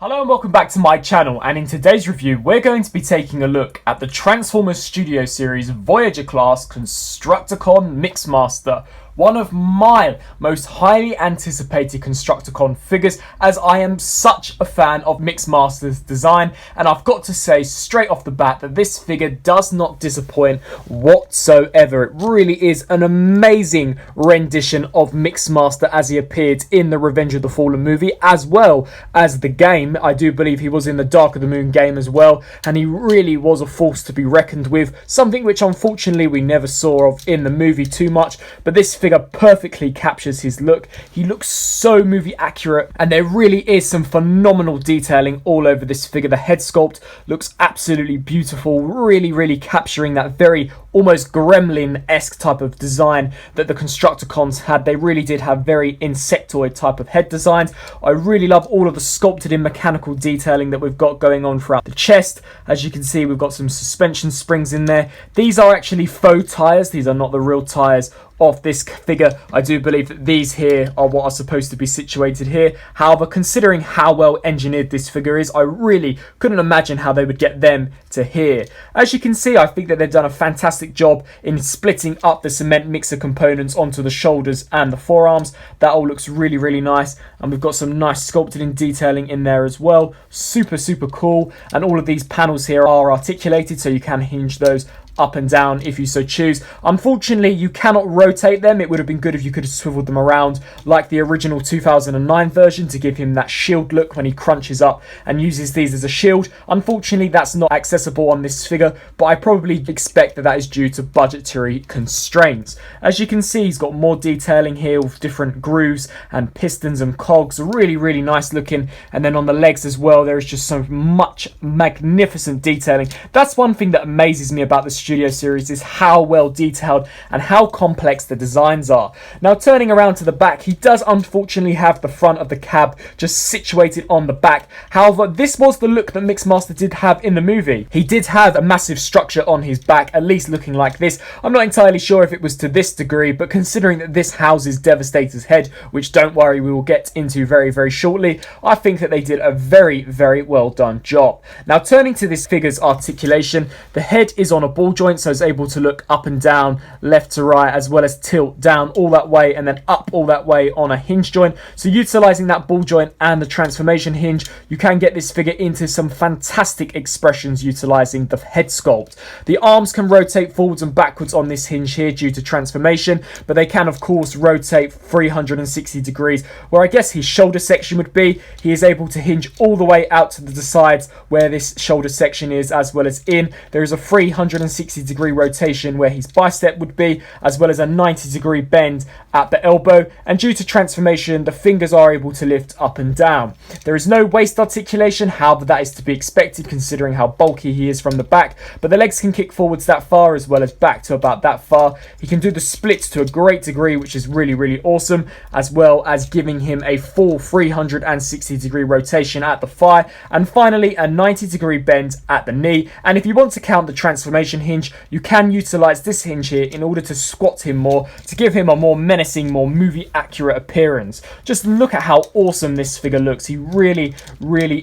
Hello and welcome back to my channel, and in today's review we're going to be taking a look at the Transformers Studio Series Voyager class Constructicon Mixmaster. One of my most highly anticipated Constructicon figures, as I am such a fan of Mixmaster's design, and I've got to say straight off the bat that this figure does not disappoint whatsoever. It really is an amazing rendition of Mixmaster as he appeared in the Revenge of the Fallen movie, as well as the game. I do believe he was in the Dark of the Moon game as well, and he really was a force to be reckoned with, something which unfortunately we never saw of in the movie too much, but this figure perfectly captures his look. He looks so movie accurate, and there really is some phenomenal detailing all over this figure. The head sculpt looks absolutely beautiful, really capturing that very almost gremlin-esque type of design that the Constructicons had. They really did have very insectoid type of head designs. I really love all of the sculpted in mechanical detailing that we've got going on throughout the chest. As you can see, we've got some suspension springs in there. These are actually faux tires. These are not the real tires of this figure. I do believe that these here are what are supposed to be situated here. However, considering how well engineered this figure is, I really couldn't imagine how they would get them to here. As you can see, I think that they've done a fantastic job in splitting up the cement mixer components onto the shoulders and the forearms. That all looks really nice, and we've got some nice sculpted in detailing in there as well. Super cool, and all of these panels here are articulated, so you can hinge those up and down if you so choose. Unfortunately, you cannot rotate them. It would have been good if you could have swiveled them around like the original 2009 version to give him that shield look when he crunches up and uses these as a shield. Unfortunately, that's not accessible on this figure, but I probably expect that is due to budgetary constraints. As you can see, he's got more detailing here with different grooves and pistons and cogs. Really nice looking. And then on the legs as well, there is just so much magnificent detailing. That's one thing that amazes me about this Studio Series, is how well detailed and how complex the designs are. Now, turning around to the back, he does unfortunately have the front of the cab just situated on the back. However, this was the look that Mixmaster did have in the movie. He did have a massive structure on his back, at least looking like this. I'm not entirely sure if it was to this degree, but considering that this houses Devastator's head, which don't worry, we will get into very shortly, I think that they did a very well done job. Now, turning to this figure's articulation, the head is on a ball joint, so it's able to look up and down, left to right, as well as tilt down all that way and then up all that way on a hinge joint. So utilizing that ball joint and the transformation hinge, you can get this figure into some fantastic expressions utilizing the head sculpt. The arms can rotate forwards and backwards on this hinge here due to transformation, but they can of course rotate 360 degrees, where I guess his shoulder section would be. He is able to hinge all the way out to the sides where this shoulder section is, as well as in. There is a 360 degree rotation where his bicep would be, as well as a 90-degree bend at the elbow, and due to transformation the fingers are able to lift up and down. There is no waist articulation, however that is to be expected considering how bulky he is from the back, but the legs can kick forwards that far as well as back to about that far. He can do the splits to a great degree, which is really awesome, as well as giving him a full 360 degree rotation at the thigh, and finally a 90-degree bend at the knee. And if you want to count the transformation hinge, you can utilize this hinge here in order to squat him more, to give him a more menacing, more movie accurate appearance. Just look at how awesome this figure looks. He really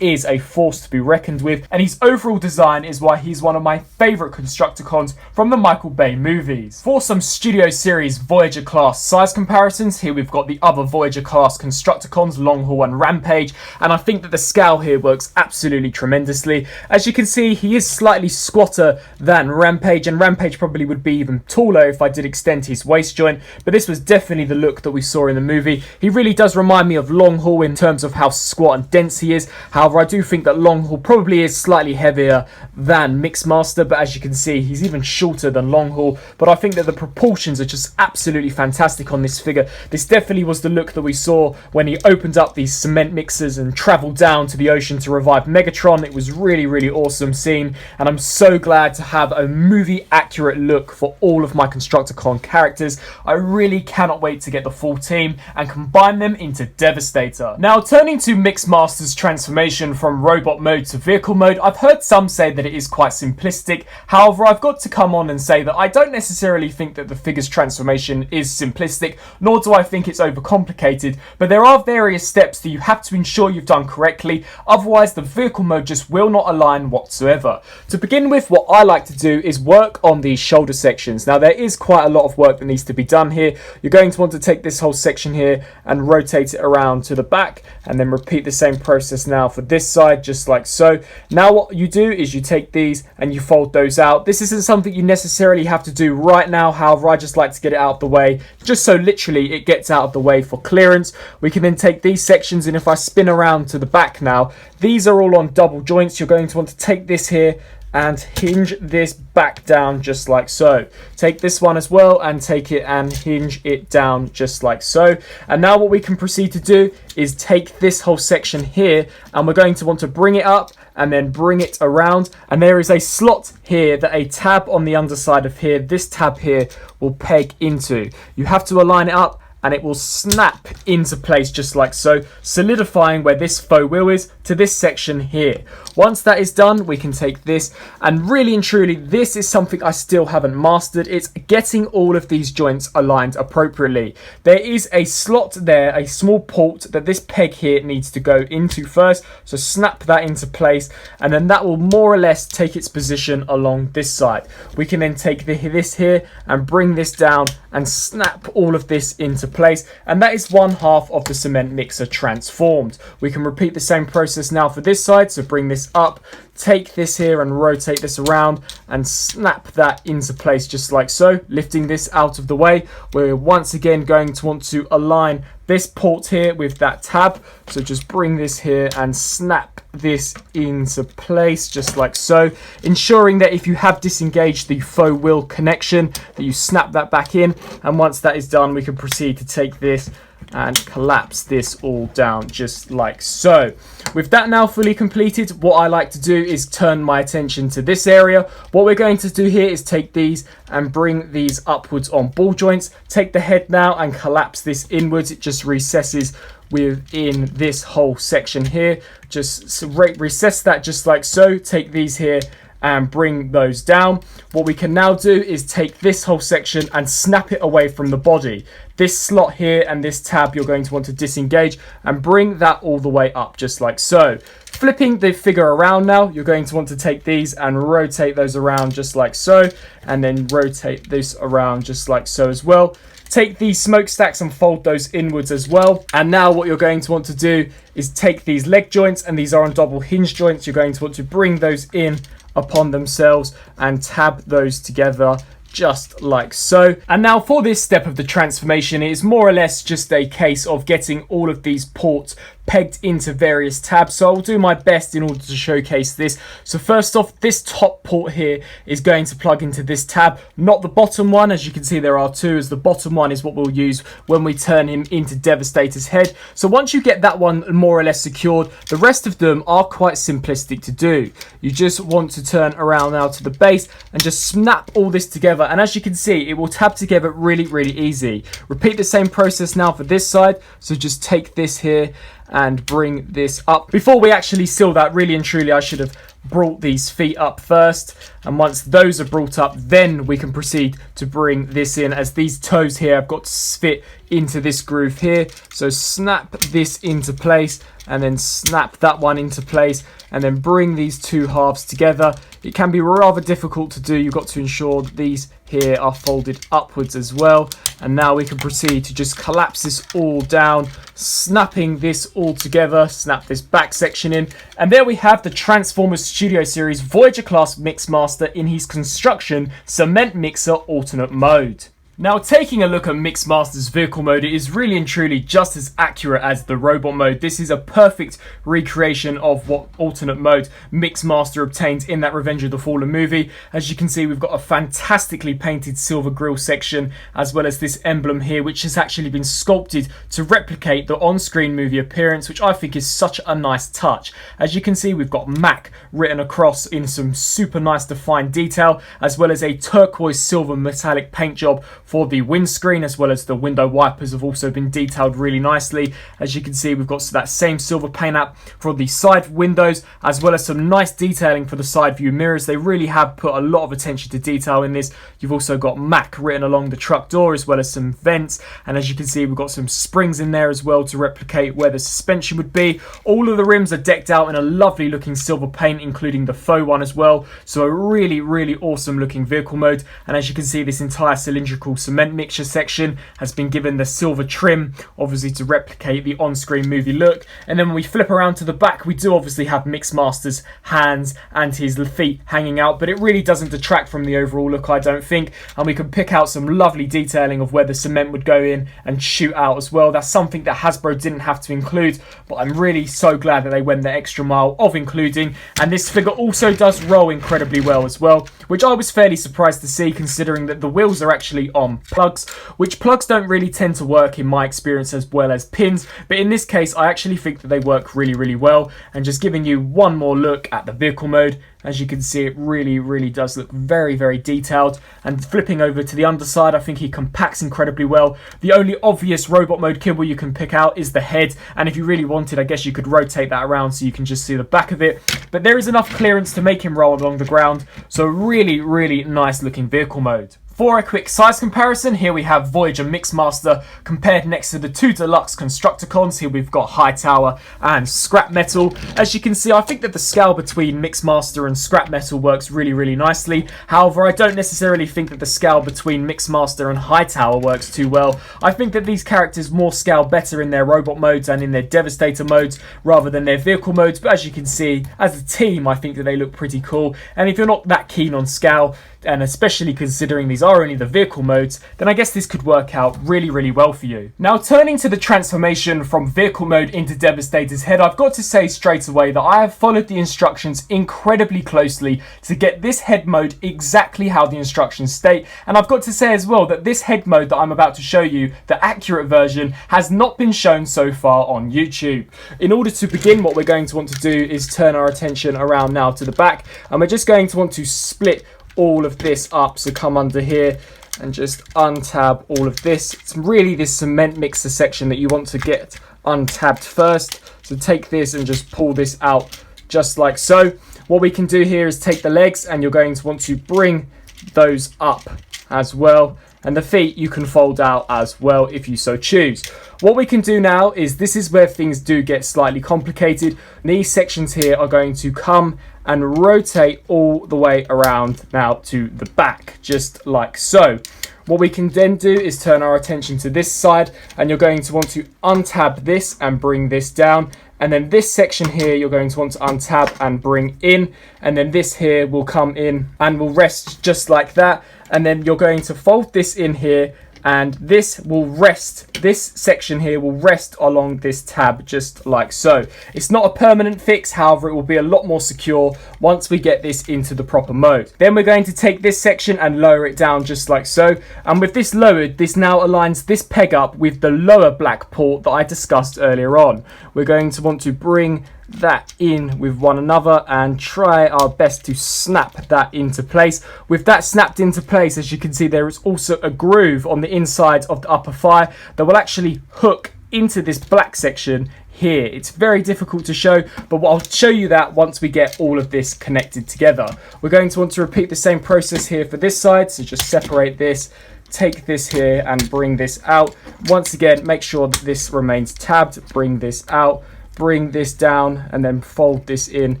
is a force to be reckoned with, and his overall design is why he's one of my favorite Constructicons from the Michael Bay movies. For some Studio Series Voyager class size comparisons, here we've got the other Voyager class Constructicons, Long Haul and Rampage, and I think that the scale here works absolutely tremendously. As you can see, he is slightly squatter than Rampage, and Rampage probably would be even taller if I did extend his waist joint, but this was definitely the look that we saw in the movie. He really does remind me of Long Haul in terms of how squat and dense he is. However, I do think that Long Haul probably is slightly heavier than Mixmaster, but as you can see, he's even shorter than Long Haul. But I think that the proportions are just absolutely fantastic on this figure. This definitely was the look that we saw when he opened up these cement mixers and traveled down to the ocean to revive Megatron. It was really awesome scene, and I'm so glad to have a movie accurate look for all of my Constructicon characters. I really cannot wait to get the full team and combine them into Devastator. Now, turning to Mixmaster's transformation from robot mode to vehicle mode, I've heard some say that it is quite simplistic. However, I've got to come on and say that I don't necessarily think that the figure's transformation is simplistic, nor do I think it's overcomplicated, but there are various steps that you have to ensure you've done correctly, otherwise the vehicle mode just will not align whatsoever. To begin with, what I like to do is work on these shoulder sections. Now, there is quite a lot of work that needs to be done here. You're going to want to take this whole section here and rotate it around to the back, and then repeat the same process now for this side, just like so. Now what you do is you take these and you fold those out. This isn't something you necessarily have to do right now, however I just like to get it out of the way, just so literally it gets out of the way for clearance. We can then take these sections, and if I spin around to the back now, these are all on double joints. You're going to want to take this here and hinge this back down just like so. Take this one as well and take it and hinge it down just like so. And now what we can proceed to do is take this whole section here, and we're going to want to bring it up and then bring it around, and there is a slot here that a tab on the underside of here, this tab here, will peg into. You have to align it up and it will snap into place just like so, solidifying where this faux wheel is to this section here. Once that is done, we can take this, and really and truly, this is something I still haven't mastered. It's getting all of these joints aligned appropriately. There is a slot there, a small port that this peg here needs to go into first, so snap that into place, and then that will more or less take its position along this side. We can then take this here and bring this down and snap all of this into place, and that is one half of the cement mixer transformed. We can repeat the same process now for this side, so bring this up, take this here and rotate this around and snap that into place just like so. Lifting this out of the way, we're once again going to want to align this port here with that tab, so just bring this here and snap this into place just like so, ensuring that if you have disengaged the faux wheel connection, that you snap that back in. And once that is done, we can proceed to take this and collapse this all down just like so. With that now fully completed, what I like to do is turn my attention to this area. What we're going to do here is take these and bring these upwards on ball joints. Take the head now and collapse this inwards. It just recesses within this whole section here. Just recess that just like so. Take these here and bring those down. What we can now do is take this whole section and snap it away from the body. This slot here and this tab you're going to want to disengage and bring that all the way up just like so. Flipping the figure around now, you're going to want to take these and rotate those around just like so, and then rotate this around just like so as well. Take these smokestacks and fold those inwards as well. And now what you're going to want to do is take these leg joints, and these are on double hinge joints. You're going to want to bring those in upon themselves and tab those together just like so. And now for this step of the transformation, it is more or less just a case of getting all of these ports pegged into various tabs. So I'll do my best in order to showcase this. So first off, this top port here is going to plug into this tab, not the bottom one. As you can see, there are two, as the bottom one is what we'll use when we turn him into Devastator's head. So once you get that one more or less secured, the rest of them are quite simplistic to do. You just want to turn around now to the base and just snap all this together. And as you can see, it will tab together really easy. Repeat the same process now for this side. So just take this here and bring this up. Before we actually seal that, really and truly, I should have brought these feet up first, and once those are brought up, then we can proceed to bring this in, as these toes here have got to fit into this groove here. So snap this into place and then snap that one into place, and then bring these two halves together. It can be rather difficult to do. You've got to ensure that these here are folded upwards as well. And now we can proceed to just collapse this all down, snapping this all together, snap this back section in. And there we have the Transformers Studio Series Voyager class Mixmaster in his construction cement mixer alternate mode. Now, taking a look at Mixmaster's vehicle mode, it is really and truly just as accurate as the robot mode. This is a perfect recreation of what alternate mode Mixmaster obtained in that Revenge of the Fallen movie. As you can see, we've got a fantastically painted silver grille section, as well as this emblem here, which has actually been sculpted to replicate the on-screen movie appearance, which I think is such a nice touch. As you can see, we've got Mac written across in some super nice defined detail, as well as a turquoise silver metallic paint job for the windscreen, as well as the window wipers have also been detailed really nicely. As you can see, we've got that same silver paint app for the side windows, as well as some nice detailing for the side view mirrors. They really have put a lot of attention to detail in this. You've also got Mac written along the truck door, as well as some vents, and as you can see, we've got some springs in there as well to replicate where the suspension would be. All of the rims are decked out in a lovely looking silver paint, including the faux one as well. So a really awesome looking vehicle mode. And as you can see, this entire cylindrical cement mixture section has been given the silver trim, obviously to replicate the on-screen movie look. And then when we flip around to the back, we do obviously have Mixmaster's hands and his feet hanging out, but it really doesn't detract from the overall look, I don't think. And we can pick out some lovely detailing of where the cement would go in and shoot out as well. That's something that Hasbro didn't have to include, but I'm really so glad that they went the extra mile of including. And this figure also does roll incredibly well as well, which I was fairly surprised to see, considering that the wheels are actually on plugs, which plugs don't really tend to work in my experience as well as pins, but in this case I actually think that they work really well. And just giving you one more look at the vehicle mode, as you can see, it really does look very detailed. And flipping over to the underside, I think he compacts incredibly well. The only obvious robot mode kibble you can pick out is the head, and if you really wanted, I guess you could rotate that around so you can just see the back of it, but there is enough clearance to make him roll along the ground. So really nice looking vehicle mode. For a quick size comparison, here we have Voyager Mixmaster compared next to the two deluxe Constructicons. Here we've got Hightower and Scrap Metal. As you can see, I think that the scale between Mixmaster and Scrap Metal works really nicely. However, I don't necessarily think that the scale between Mixmaster and Hightower works too well. I think that these characters more scale better in their robot modes and in their Devastator modes rather than their vehicle modes. But as you can see, as a team, I think that they look pretty cool. And if you're not that keen on scale, and especially considering these are only the vehicle modes, then I guess this could work out really well for you. Now, turning to the transformation from vehicle mode into Devastator's head, I've got to say straight away that I have followed the instructions incredibly closely to get this head mode exactly how the instructions state. And I've got to say as well that this head mode that I'm about to show you, the accurate version, has not been shown so far on YouTube. In order to begin, what we're going to want to do is turn our attention around now to the back, and we're just going to want to split all of this up. So come under here and just untab all of this. It's really this cement mixer section that you want to get untabbed first. So take this and just pull this out just like so. What we can do here is take the legs, and you're going to want to bring those up as well. And the feet you can fold out as well if you so choose. What we can do now is, this is where things do get slightly complicated. These sections here are going to come and rotate all the way around now to the back, just like so. What we can then do is turn our attention to this side, and you're going to want to untab this and bring this down. And then this section here, you're going to want to untab and bring in. And then this here will come in and will rest just like that. And then you're going to fold this in here, and this will rest, this section here will rest along this tab just like so. It's not a permanent fix, however it will be a lot more secure once we get this into the proper mode. Then we're going to take this section and lower it down just like so, and with this lowered, this now aligns this peg up with the lower black port that I discussed earlier on. We're going to want to bring that in with one another and try our best to snap that into place. With that snapped into place, as you can see, there is also a groove on the inside of the upper thigh that will actually hook into this black section here. It's very difficult to show, but I'll show you that once we get all of this connected together. We're going to want to repeat the same process here for this side, so just separate this, take this here and bring this out. Once again, make sure that this remains tabbed, bring this out, bring this down, and then fold this in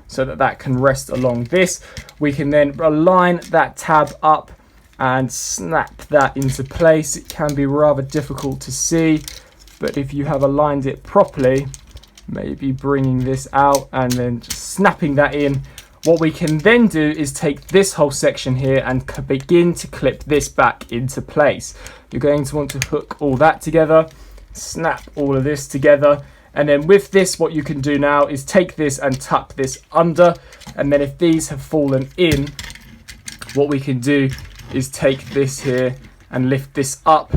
so that that can rest along this. We can then align that tab up and snap that into place. It can be rather difficult to see, but if you have aligned it properly, maybe bringing this out and then just snapping that in, What we can then do is take this whole section here and begin to clip this back into place. You're going to want to hook all that together, snap all of this together, and then with this what you can do now is take this and tuck this under, and then if these have fallen in, what we can do is take this here and lift this up,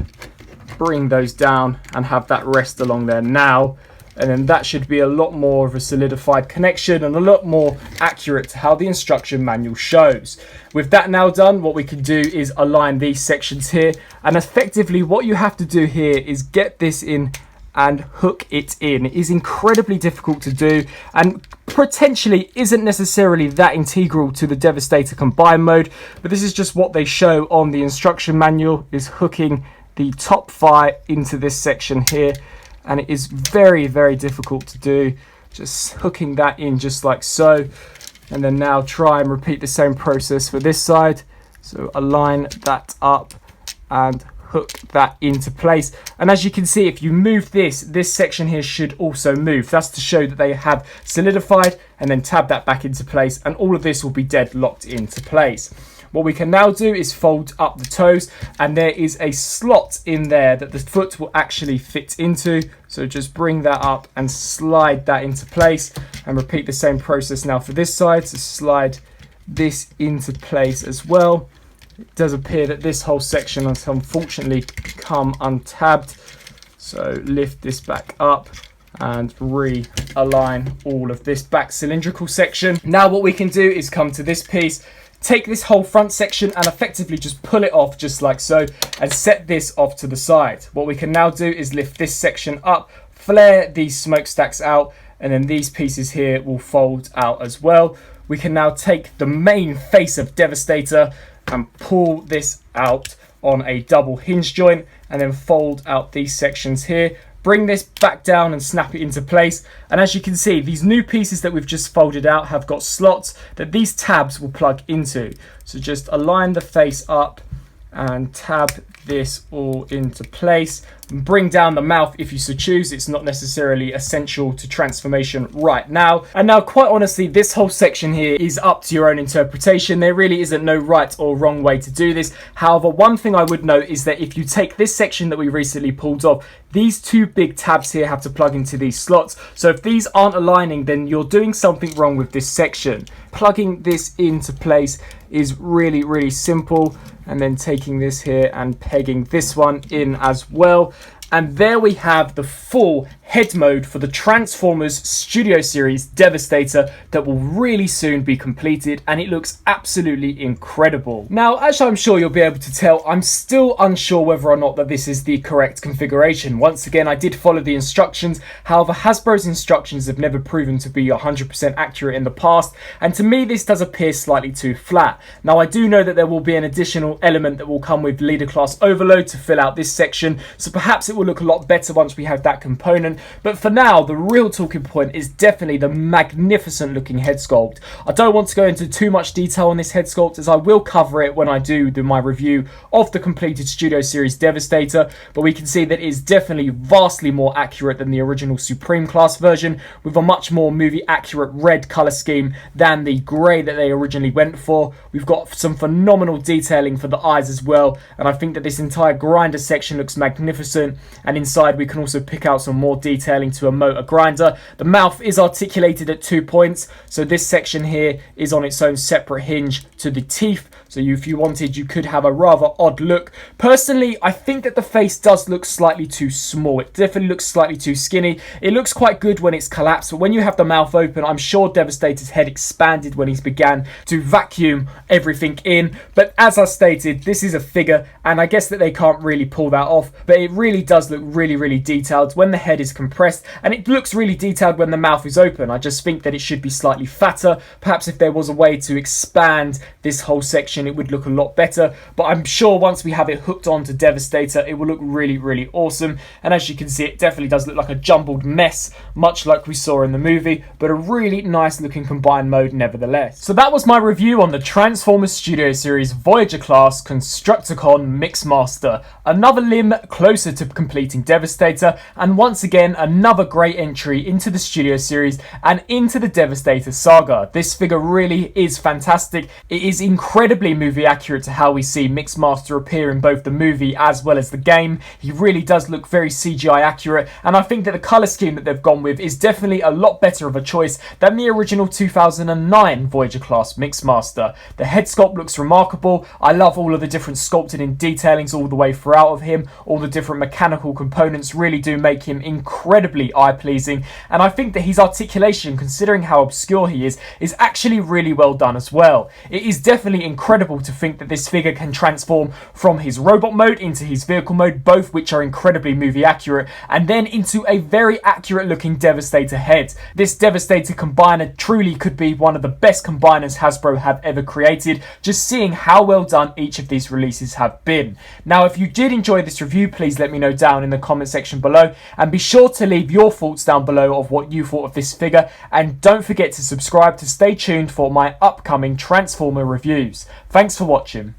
bring those down and have that rest along there now. And then that should be a lot more of a solidified connection and a lot more accurate to how the instruction manual shows. With that now done, what we can do is align these sections here. And effectively what you have to do here is get this in and hook it in. It is incredibly difficult to do and potentially isn't necessarily that integral to the Devastator combined mode. But this is just what they show on the instruction manual, is hooking the top fire into this section here. And it is very, very difficult to do. Just hooking that in just like so. And then now try and repeat the same process for this side. So align that up and hook that into place. And as you can see, if you move this section here should also move. That's to show that they have solidified, and then tab that back into place. And all of this will be dead locked into place. What we can now do is fold up the toes, and there is a slot in there that the foot will actually fit into. So just bring that up and slide that into place, and repeat the same process now for this side. So slide this into place as well. It does appear that this whole section has unfortunately come untabbed. So lift this back up and realign all of this back cylindrical section. Now what we can do is come to this piece, take this whole front section and effectively just pull it off just like so, and set this off to the side. What we can now do is lift this section up, flare these smokestacks out, and then these pieces here will fold out as well. We can now take the main face of Devastator and pull this out on a double hinge joint, and then fold out these sections here. Bring this back down and snap it into place. And as you can see, these new pieces that we've just folded out have got slots that these tabs will plug into. So just align the face up and tab this all into place. And bring down the mouth if you so choose. It's not necessarily essential to transformation right now. And now, quite honestly, this whole section here is up to your own interpretation. There really isn't no right or wrong way to do this. However, one thing I would note is that if you take this section that we recently pulled off, these two big tabs here have to plug into these slots. So if these aren't aligning, then you're doing something wrong with this section. Plugging this into place is really, really simple. And then taking this here and pegging this one in as well. And there we have the full head mode for the Transformers Studio Series Devastator that will really soon be completed, and it looks absolutely incredible. Now, as I'm sure you'll be able to tell, I'm still unsure whether or not that this is the correct configuration. Once again, I did follow the instructions. However, Hasbro's instructions have never proven to be 100% accurate in the past, and to me this does appear slightly too flat. Now, I do know that there will be an additional element that will come with Leader Class Overload to fill out this section, so perhaps it will look a lot better once we have that component. But for now, the real talking point is definitely the magnificent looking head sculpt. I don't want to go into too much detail on this head sculpt, as I will cover it when I do my review of the completed Studio Series Devastator, but we can see that it is definitely vastly more accurate than the original Supreme Class version, with a much more movie accurate red colour scheme than the grey that they originally went for. We've got some phenomenal detailing for the eyes as well, and I think that this entire grinder section looks magnificent. And inside we can also pick out some more detailing to a motor grinder. The mouth is articulated at 2 points, so this section here is on its own separate hinge to the teeth. So if you wanted, you could have a rather odd look. Personally, I think that the face does look slightly too small. It definitely looks slightly too skinny. It looks quite good when it's collapsed, but when you have the mouth open, I'm sure Devastator's head expanded when he began to vacuum everything in. But as I stated, this is a figure, and I guess that they can't really pull that off, but it really does look really, really detailed when the head is compressed, and it looks really detailed when the mouth is open. I just think that it should be slightly fatter. Perhaps if there was a way to expand this whole section, it would look a lot better, but I'm sure once we have it hooked onto Devastator, it will look really, really awesome. And as you can see, it definitely does look like a jumbled mess, much like we saw in the movie, but a really nice looking combined mode nevertheless. So that was my review on the Transformers Studio Series Voyager class Constructicon Mixmaster, another limb closer to completing Devastator, and once again again, another great entry into the Studio series and into the Devastator saga. This figure really is fantastic. It is incredibly movie accurate to how we see Mixmaster appear in both the movie as well as the game. He really does look very CGI accurate, and I think that the colour scheme that they've gone with is definitely a lot better of a choice than the original 2009 Voyager class Mixmaster. The head sculpt looks remarkable. I love all of the different sculpted in detailings all the way throughout of him. All the different mechanical components really do make him incredibly eye-pleasing, and I think that his articulation, considering how obscure he is actually really well done as well. It is definitely incredible to think that this figure can transform from his robot mode into his vehicle mode, both which are incredibly movie accurate, and then into a very accurate looking Devastator head. This Devastator combiner truly could be one of the best combiners Hasbro have ever created, just seeing how well done each of these releases have been. Now, if you did enjoy this review, please let me know down in the comment section below, and be sure to leave your thoughts down below of what you thought of this figure, and don't forget to subscribe to stay tuned for my upcoming Transformer reviews. Thanks for watching.